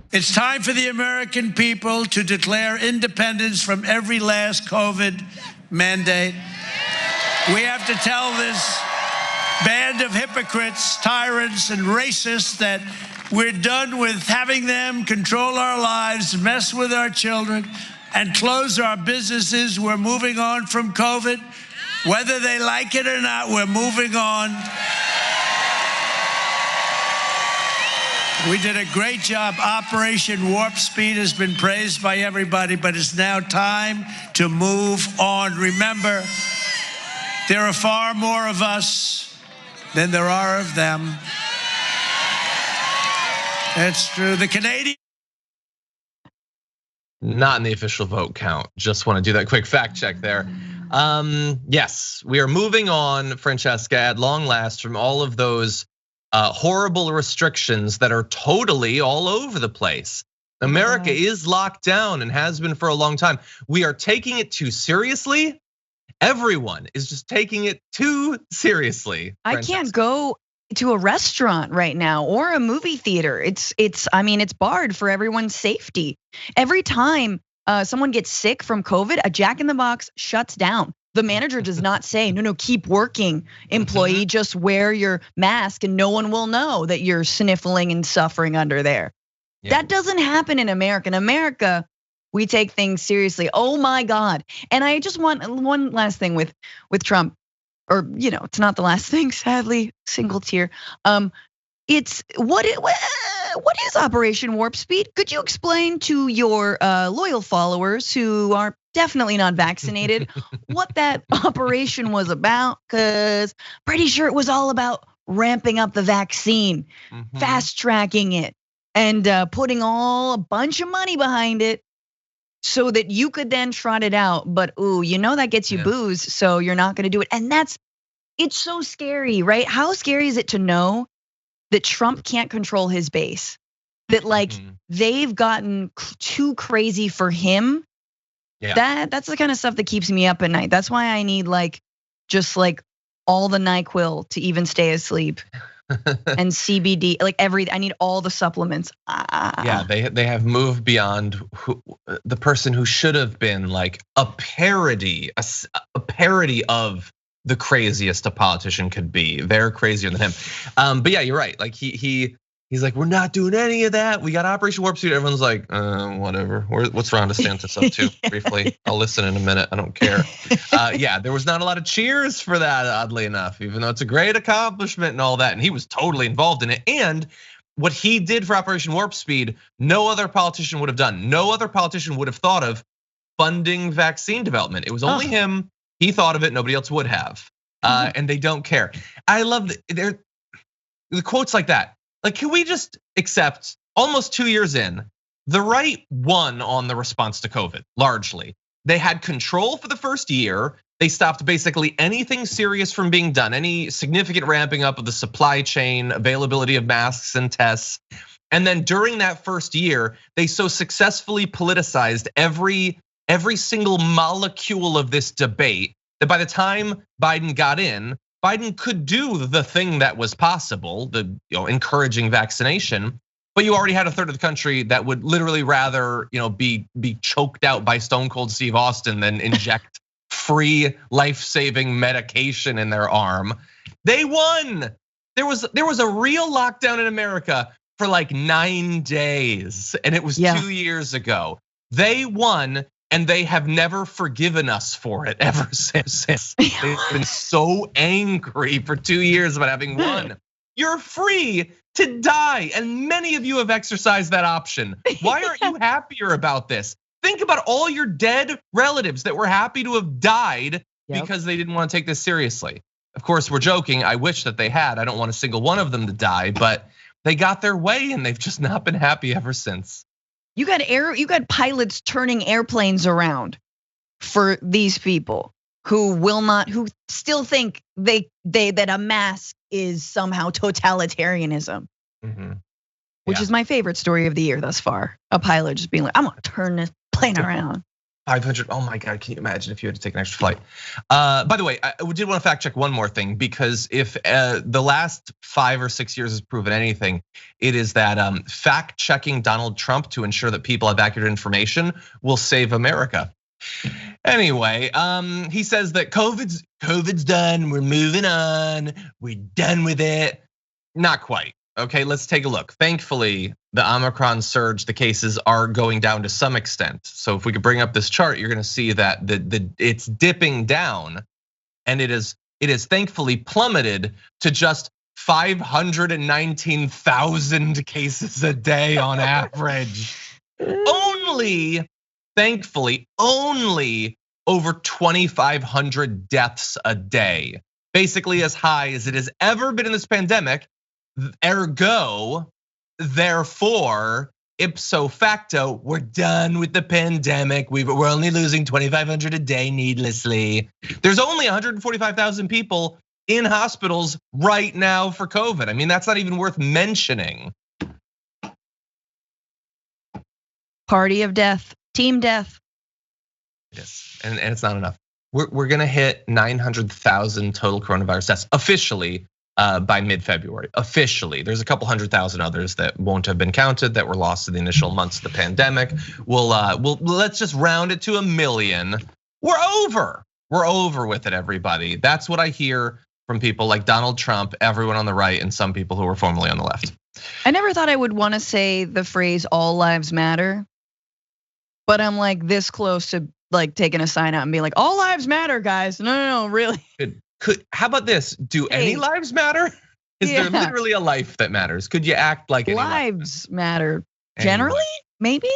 It's time for the American people to declare independence from every last COVID mandate. We have to tell this band of hypocrites, tyrants, and racists that we're done with having them control our lives, mess with our children, and close our businesses. We're moving on from COVID. Whether they like it or not, we're moving on. We did a great job. Operation Warp Speed has been praised by everybody, but it's now time to move on. Remember, there are far more of us than there are of them. That's true. The Canadian. Not in the official vote count. Just want to do that quick fact check there. Yes, we are moving on, Francesca, at long last from all of those horrible restrictions that are totally all over the place. America is locked down and has been for a long time. We are taking it too seriously. Everyone is just taking it too seriously. Francesca. I can't go to a restaurant right now or a movie theater. It's barred for everyone's safety. Every time someone gets sick from COVID, a Jack in the Box shuts down. The manager does not say, no, keep working, employee, just wear your mask and no one will know that you're sniffling and suffering under there. Yeah. That doesn't happen in America. In America, we take things seriously. Oh my God. And I just want one last thing with Trump, or it's not the last thing, sadly, single tear. It's what is Operation Warp Speed? Could you explain to your loyal followers who are definitely not vaccinated what that operation was about? Because pretty sure it was all about ramping up the vaccine, fast tracking it, and putting a bunch of money behind it so that you could then trot it out. But that gets you booze, so you're not gonna do it. And it's so scary, right? How scary is it to know that Trump can't control his base? That they've gotten too crazy for him. Yeah. That's the kind of stuff that keeps me up at night. That's why I need just all the NyQuil to even stay asleep. And CBD, I need all the supplements. Yeah, they have moved beyond the person who should have been a parody of the craziest a politician could be. They're crazier than him. But yeah, you're right. He's like, we're not doing any of that. We got Operation Warp Speed. Everyone's like, whatever. What's Ron DeSantis up to? Briefly, I'll listen in a minute. I don't care. Yeah, there was not a lot of cheers for that, oddly enough, even though it's a great accomplishment and all that. And he was totally involved in it. And what he did for Operation Warp Speed, no other politician would have done. No other politician would have thought of funding vaccine development. It was only him. He thought of it. Nobody else would have. And they don't care. I love the quotes like that. Can we just accept almost 2 years in, the right won on the response to COVID, largely. They had control for the first year. They stopped basically anything serious from being done, any significant ramping up of the supply chain, availability of masks and tests. And then during that first year, they so successfully politicized every single molecule of this debate that by the time Biden got in, Biden could do the thing that was possible, the encouraging vaccination, but you already had a third of the country that would literally rather be choked out by Stone Cold Steve Austin than inject free life-saving medication in their arm. They won. There was a real lockdown in America for 9 days, and it was 2 years ago. They won. And they have never forgiven us for it ever since. They've been so angry for 2 years about having won. You're free to die, and many of you have exercised that option. Why aren't you happier about this? Think about all your dead relatives that were happy to have died because they didn't want to take this seriously. Of course, we're joking. I wish that they had. I don't want a single one of them to die, but they got their way and they've just not been happy ever since. You got pilots turning airplanes around for these people who still think that a mask is somehow totalitarianism. Which is my favorite story of the year thus far. A pilot just being like, I'm gonna turn this plane around. 500. Oh my God, can you imagine if you had to take an extra flight? By the way, I did want to fact check one more thing, because if the last 5 or 6 years has proven anything, it is that fact checking Donald Trump to ensure that people have accurate information will save America. Anyway, he says that COVID's done, we're moving on, we're done with it. Not quite. Okay, let's take a look. Thankfully, the Omicron surge, the cases are going down to some extent. So if we could bring up this chart, you're gonna see that it's dipping down, and it is thankfully plummeted to just 519,000 cases a day on average. Thankfully, only over 2,500 deaths a day. Basically as high as it has ever been in this pandemic. Ergo, therefore, ipso facto, we're done with the pandemic. We're only losing 2,500 a day needlessly. There's only 145,000 people in hospitals right now for COVID. I mean, that's not even worth mentioning. Party of death, team death. Yes, and it's not enough. We're gonna hit 900,000 total coronavirus deaths officially by mid-February. Officially, there's a couple 100,000 others that won't have been counted that were lost in the initial months of the pandemic. Let's just round it to 1 million. We're over with it, everybody. That's what I hear from people like Donald Trump, everyone on the right, and some people who were formerly on the left. I never thought I would want to say the phrase "all lives matter," but I'm like this close to like taking a sign out and being like, "All lives matter, guys." No, really. How about this? Do any lives matter? Is there literally a life that matters? Could you act like any lives matter? Generally, maybe.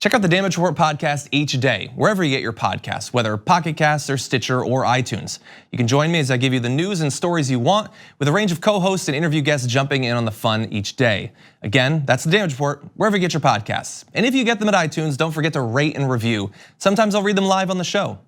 Check out the Damage Report podcast each day, wherever you get your podcasts, whether Pocket Casts or Stitcher or iTunes. You can join me as I give you the news and stories you want, with a range of co-hosts and interview guests jumping in on the fun each day. Again, that's the Damage Report, wherever you get your podcasts. And if you get them at iTunes, don't forget to rate and review. Sometimes I'll read them live on the show.